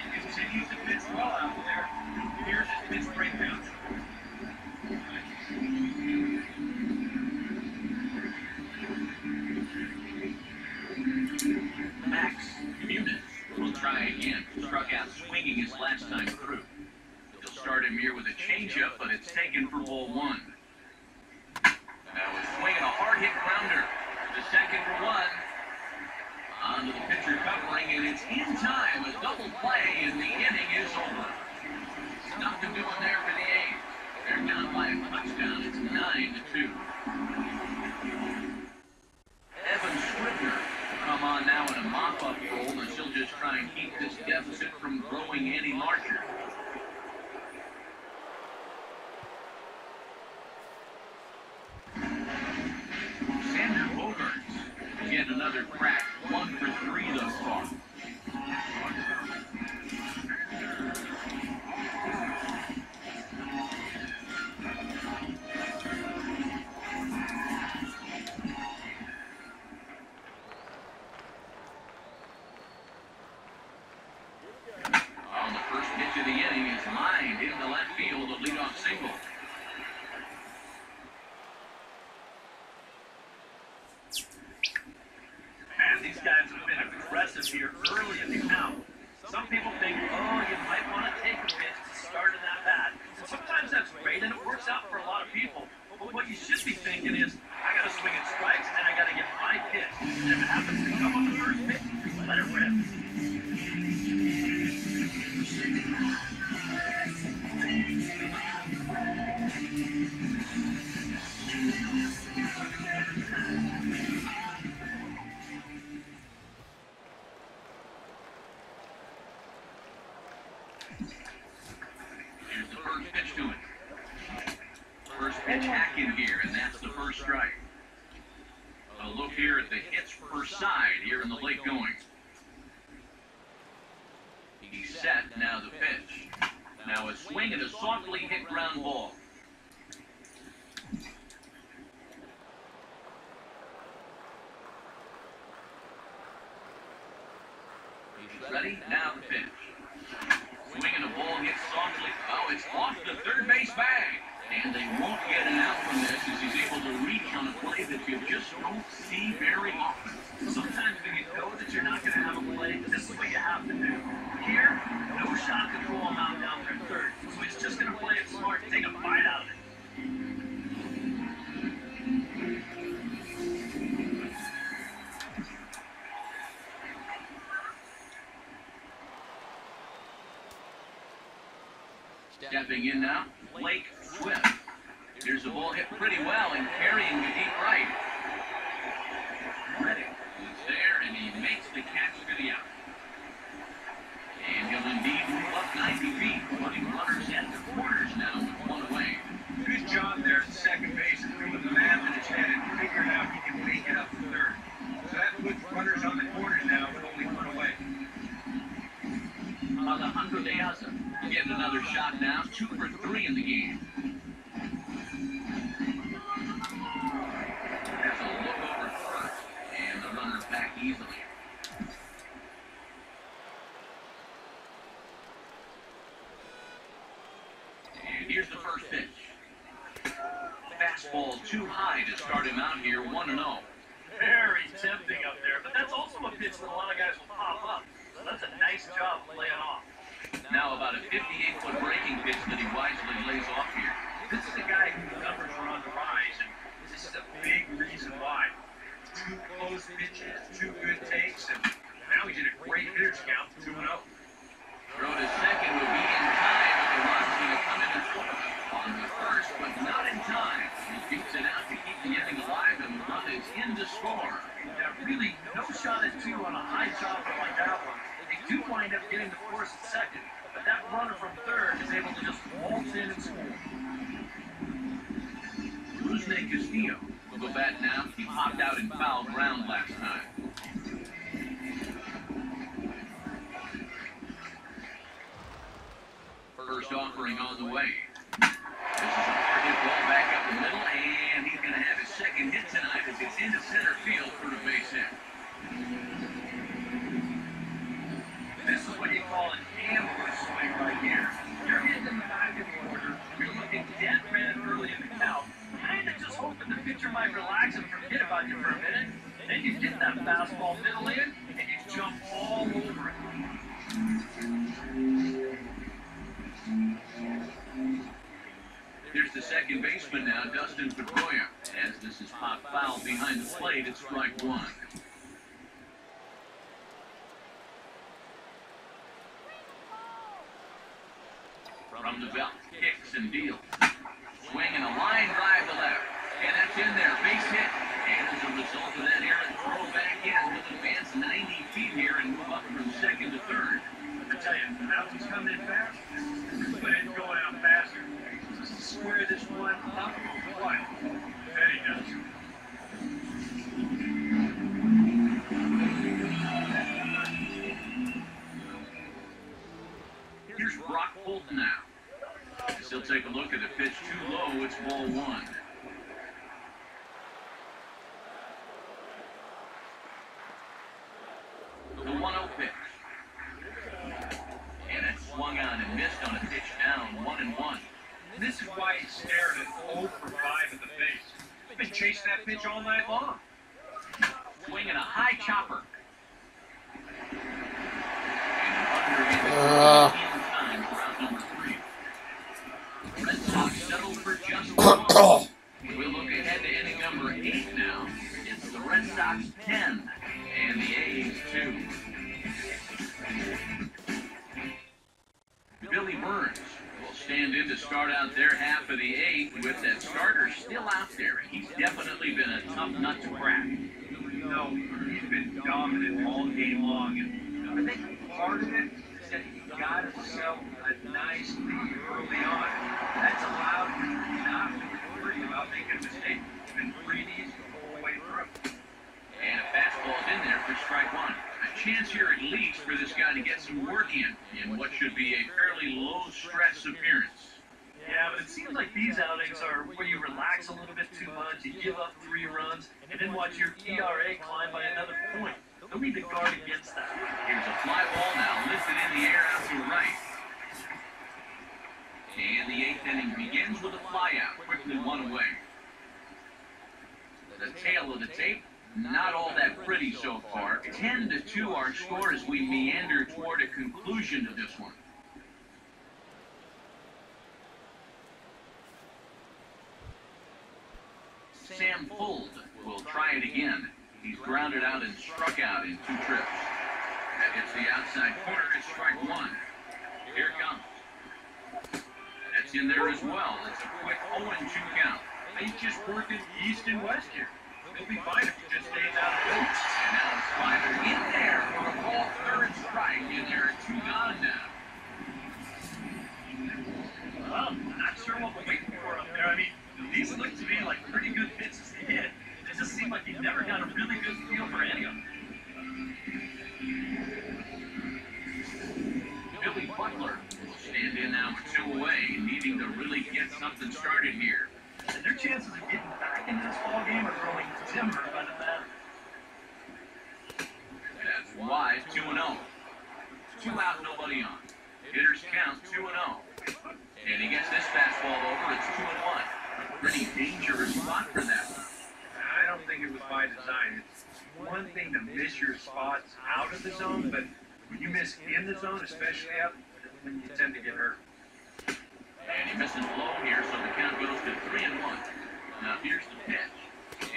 He continues to pitch well out there. Here's his pitch breakdown. Max Muniz will try again. Struck out swinging his last time through. He'll start him here with a changeup, but it's taken for ball 1. Now a swing and a hard hit grounder. The second for 1. Onto the pitcher covering, and it's in time. A double play, and the inning is over. Nothing doing there for the A's. They're down by a touchdown. early in the count. Some people think, oh, you might want to take a pitch to start in that bat. And sometimes that's great, and it works out for a lot of people. But what you should be thinking is, I got to swing at strikes, and I got to get my pitch. And if it happens to come on the first pitch, let it rip. Here's the first pitch to it. First pitch hack in here, and that's the first strike. A look here at the hits per side here in the late going. He's set, now the pitch. Now a swing and a softly hit ground ball. He's ready, now the pitch. Swing and a ball hit softly. Oh, it's off the third base bag. And they won't get an out from this as he's able to reach on a play that you just don't see very often. Sometimes when you know that you're not going to have a play, this is what you have to do. Here, no shot to throw him out down there third. So he's just going to play it smart and take a bite out of it. Stepping in now, Blake Swift. Here's the ball hit pretty well and carrying the deep right. Reddick is there and he makes the catch for the out. And he'll indeed move up 90 feet, putting runners at the corners now with one away. Good job there at second base and doing the math in his head and figuring out he can make it up to third. So that puts runners on the corners now with only one away. Alejandro De Asa getting another shot now, 2 for 3 in the game. There's a look over first, and the runner's back easily. And here's the first pitch. Fastball too high to start him out here, 1-0. Very tempting up there, but that's also a pitch that a lot of guys will pop up. So that's a nice job playing off. Now about a 58-foot breaking pitch that he wisely lays off here. This is a guy whose numbers are on the rise, and this is a big reason why. 2 close pitches, 2 good takes, and now he's in a great hitter's count, 2-0. Throw to second would be in time, but the run's going to come in and score on the first, but not in time. He beats it out to keep the inning alive, and the run is in to score. Now, really, no shot at 2 on a high chopper like that one. They do wind up getting the force at second, but that runner from third is able to just waltz in and score. Rusney Castillo will go bat now. He popped out in foul ground last time. First offering on the way. This is a hard hit ball back up the middle, and he's going to have his second hit tonight as it's into center field for the base hit. This is what you call an ambush swing right here. You're hitting in the back of the order. You're looking dead red early in the count. Kind of just hoping the pitcher might relax and forget about you for a minute. Then you get that fastball middle in, and you jump all over it. Here's the second baseman now, Dustin Pedroia, as this is popped foul behind the plate at strike 1. From the belt, kicks and deals. Swing and a line drive to left. And that's in there, base hit. And as a result of that, Aaron throw back in. Will advance 90 feet here and move up from second to third. I tell you, Mountain's coming in fast, but it's going out faster. Just to square this one up, what? There he does. Here's Brock Bolton now. He'll take a look at the pitch too low. It's ball 1. The 1-0 pitch. And it swung on and missed on a pitch down, 1-1. This is why he's staring at 0 for 5 at the base. He's been chasing that pitch all night long. Swinging a high chopper. We'll look ahead to inning number 8 now. It's the Red Sox 10 and the A's 2. Billy Burns will stand in to start out their half of the 8th with that starter still out there. He's definitely been a tough nut to crack. You know, he's been dominant all game long, and I think part of it is that he got himself a nice lead early on. That's allowed him not to worry about making a mistake. He's been pretty easy the whole way through. And a fastball's in there for strike 1. A chance here at least for this guy to get some work in what should be a fairly low-stress appearance. Yeah, but it seems like these outings are where you relax a little bit too much, you give up 3 runs, and then watch your ERA climb by another point. They'll need to guard against that. Here's a fly ball now, lifted in the air out to right. And the 8th inning begins with a flyout, quickly 1 away. The tail of the tape, not all that pretty so far. 10-2 our score as we meander toward a conclusion to this one. Sam Fuld will try it again. He's grounded out and struck out in 2 trips. That hits the outside corner. It's strike 1. Here it comes. That's in there as well. It's a quick 0-2 count. He's just working east and west here. He'll be fine if he just stays out of it. And now it's Spider in there for a ball, 3rd strike, and there are 2 gone now. Well, not sure what we're waiting for up there. I mean, these look to me like pretty good pitches to hit. It just seemed like he never got a really good feel for any of them. Billy Butler will stand in now with 2 away, needing to really get something started here. And their chances of getting back into this ball game are growing dimmer by the batter. That's wise, 2-0. 2 out, nobody on. Hitters count 2-0. And he gets this fastball over, it's 2-1. Pretty dangerous spot for that one. I don't think it was by design. It's one thing to miss your spots out of the zone, but when you miss in the zone, especially out, then you tend to get hurt. And he misses low here, so the count goes to 3-1. Now here's the pitch.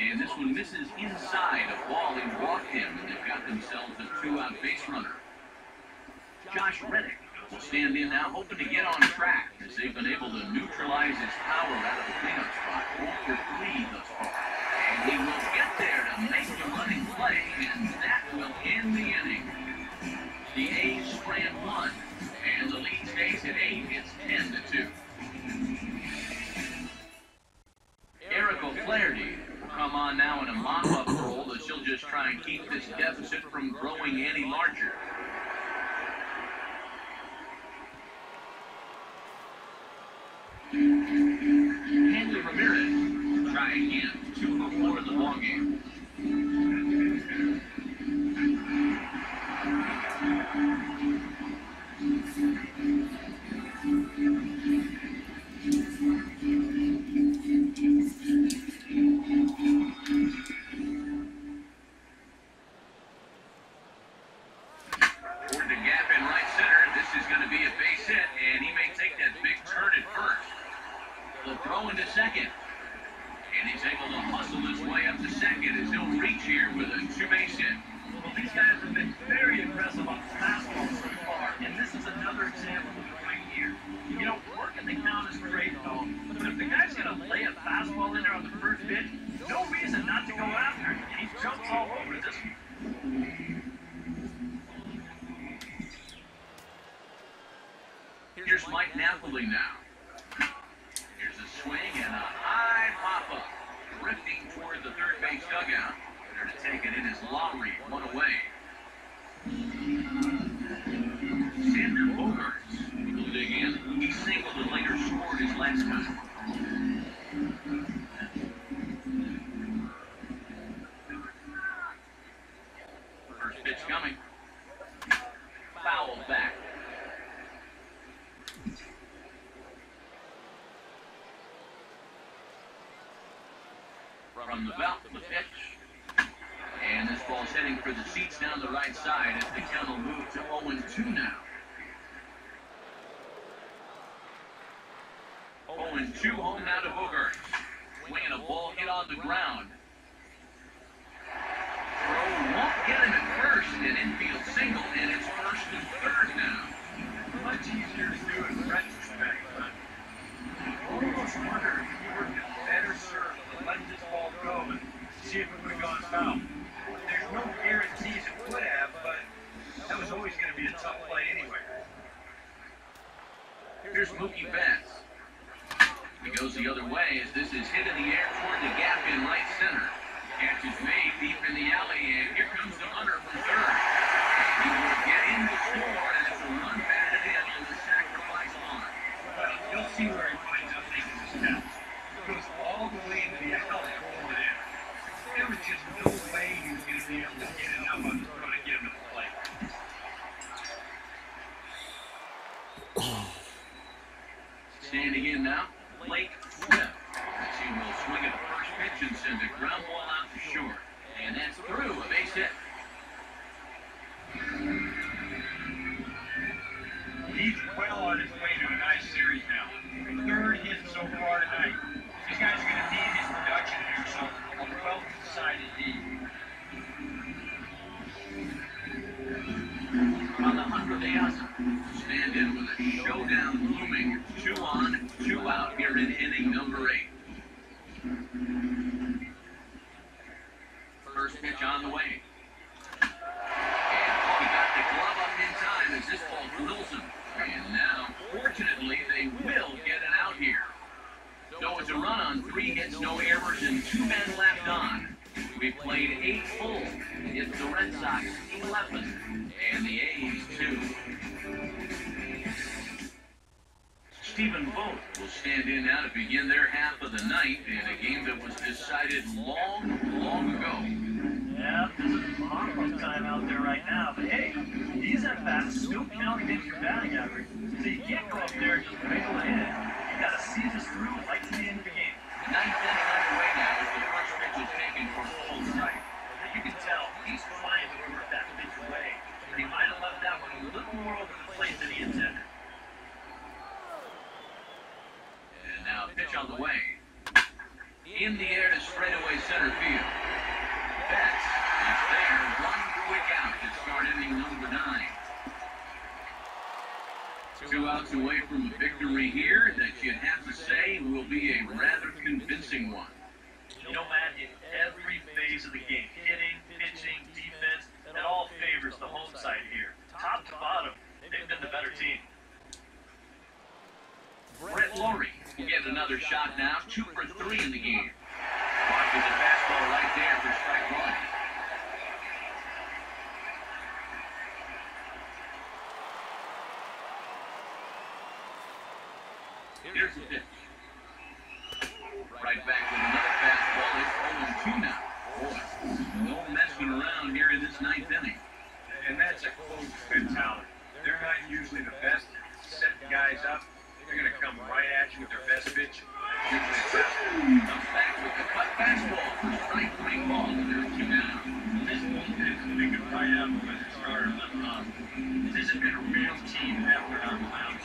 And this one misses inside. A ball he walked him, and they've got themselves a 2-out base runner. Josh Reddick will stand in now, hoping to get on track, as they've been able to neutralize his power out of the cleanup spot. 0 for 3 thus far. And he will get there to make the running play, and that will end the inning. The A's strand 1, and the lead stays at 8. It's 10-2. Eric O'Flaherty will come on now in a mop-up role, as he'll just try and keep this deficit from growing any larger. Henry Ramirez will try again. 2 for 4 in the ballgame. Toward the gap in right center. This is going to be a base hit, and he may take that big turn at first. He'll throw into second. And he's able to hustle his way up to second as he'll reach here with a 2-base hit. Well, these guys have been very aggressive on fastball so far, and this is another example of it right here. You know, working the count is great and all, but if the guy's going to lay a fastball in there on the first pitch, no reason not to go after it, and he jumps all over this one. Here's Mike Napoli now. Here's a swing and a high pop-up. Drifting toward the third base dugout. There to take it in is Lowry, 1 away. Sander Bogarts will dig in. He singled and later scored his last time. First pitch coming. Foul back. From the belt, the pitch. And this ball's heading for the seats down the right side as the count will move to 0-2 now. 0-2 home now to Bogarts. ball hit on the ground. Throw won't get him at first, an infield single, and it's first and third now. Much easier to do in retrospect, but I almost wonder if he would have been better served to let this ball go and see if it would have gone foul. There's no guarantees it would have, but that was always going to be a tough play anyway. Here's Mookie Betts. He goes the other way as this is hit in the air toward the gap in right center. Catch is made deep in the alley, and here comes the runner from third. He will get in the score, and it's a run batted in on the sacrifice line. Well, you'll see where he winds up making the steps. He goes all the way into the alley and pull it in. There was just no way he was going to be able to get it up on the throw to get him to the plate. Standing in now, Blake Webb. As he will swing at the first pitch and send a ground ball out to short. And that's through, a base hit. He's well on his way to a nice series now. Third hit so far tonight. These guys are going to need his production here, so a well-decided lead. On the 100th out. Stand in with a showdown looming. 2 on, 2 out here in inning number 8. First pitch on the way. And he got the glove up in time as this ball drills him. And now, fortunately, they will get it out here. So it's a run on 3 hits, no errors, and 2 men left on. We've played 8 full. It's the Red Sox 11 and the A's 2. Stephen Vogt will stand in now to begin their half of the ninth in a game that was decided long, long ago. Yeah, this is Monroe's time out there right now, but hey, these at-bats still count against your batting average, so you can't go up there and just rail it in. You gotta see this through right to the end of the game. The ninth inning underway now as the first pitch is taken from full strike. You can tell he's trying to work that pitch away, but he might have left that one a little more over the plate than he intended. And now pitch on the way. In the air to straightaway center field. Betts is there. 1 quick out to start inning number 9. 2 outs away from a victory here that you'd have to say will be a rather convincing one. You know, Matt, in every phase of the game, hitting, pitching, defense, that all favors the home side here. Top to bottom, they've been the better team. Brett Lowry will get another shot now. 2 for 3 in the game. Watches the fastball right there for strike 1. Here's the pitch. Right back with another fastball. It's 0-2 now. Boy, no messing around here in this 9th inning. And that's a close mentality. They're not usually the best at setting guys up. They're going to come right at you with their best pitch. Comes back with the cut fastball for strike 3 ball. There's 2 down. This defense is making right out with the starter left off. This has been a real team effort on the mound.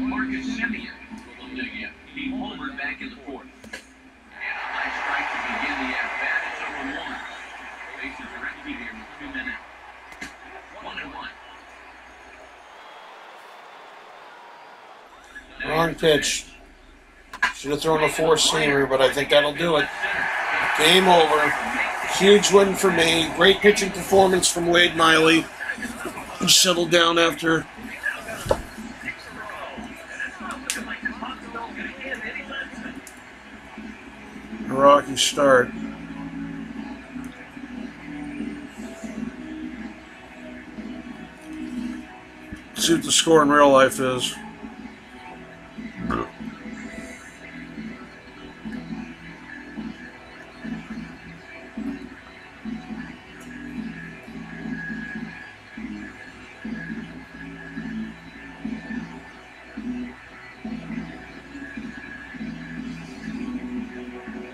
Marcus Semien will dig in. He homered back in the 4th. And a high strike to begin the at-bat. It's 0-1. Bases are empty here with 2 men out. 1-1. Wrong pitch. Should have thrown a 4-seamer, but I think that'll do it. Game over. Huge win for me. Great pitching performance from Wade Miley. He settled down after a rocky start. See what the score in real life is.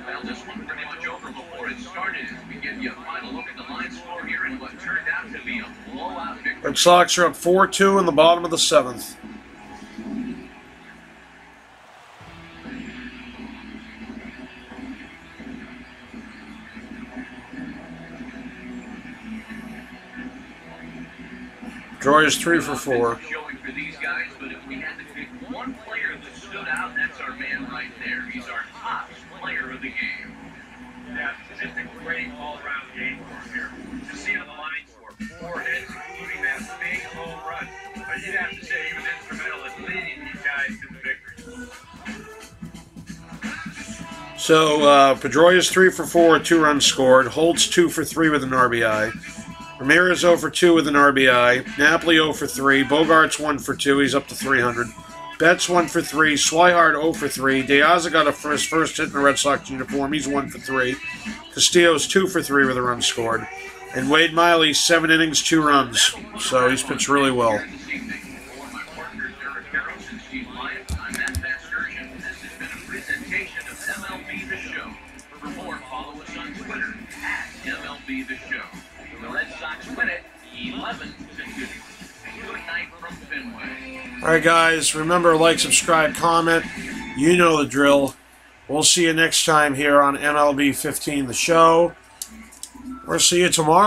Well, this one pretty much over before it started. We give you a final look at the line score here and what turned out to be a blowout victory. Red Sox are up 4-2 in the bottom of the 7th. Pedroia is 3 for 4. Showing for these guys, but if we had to pick one player that stood out, that's our man right there. He's our top player of the game. Yeah, just a great all-around game for him here. To see on the line score, 4 hits, including that big home run. But you'd have to say he was instrumental in leading these guys to the victory. So Pedroia is 3 for 4, 2 runs scored. Holtz 2 for 3 with an RBI. Ramirez 0 for 2 with an RBI. Napoli 0 for 3. Bogarts 1 for 2. He's up to 300. Betts 1 for 3. Swihart 0 for 3. De Aza got his first hit in the Red Sox uniform. He's 1 for 3. Castillo's 2 for 3 with a run scored. And Wade Miley, 7 innings, 2 runs. So he's pitched really well. MLB The Show. The Red Sox win it 11-2. Good night from Fenway. All right, guys. Remember, like, subscribe, comment. You know the drill. We'll see you next time here on MLB 15 The Show. We'll see you tomorrow.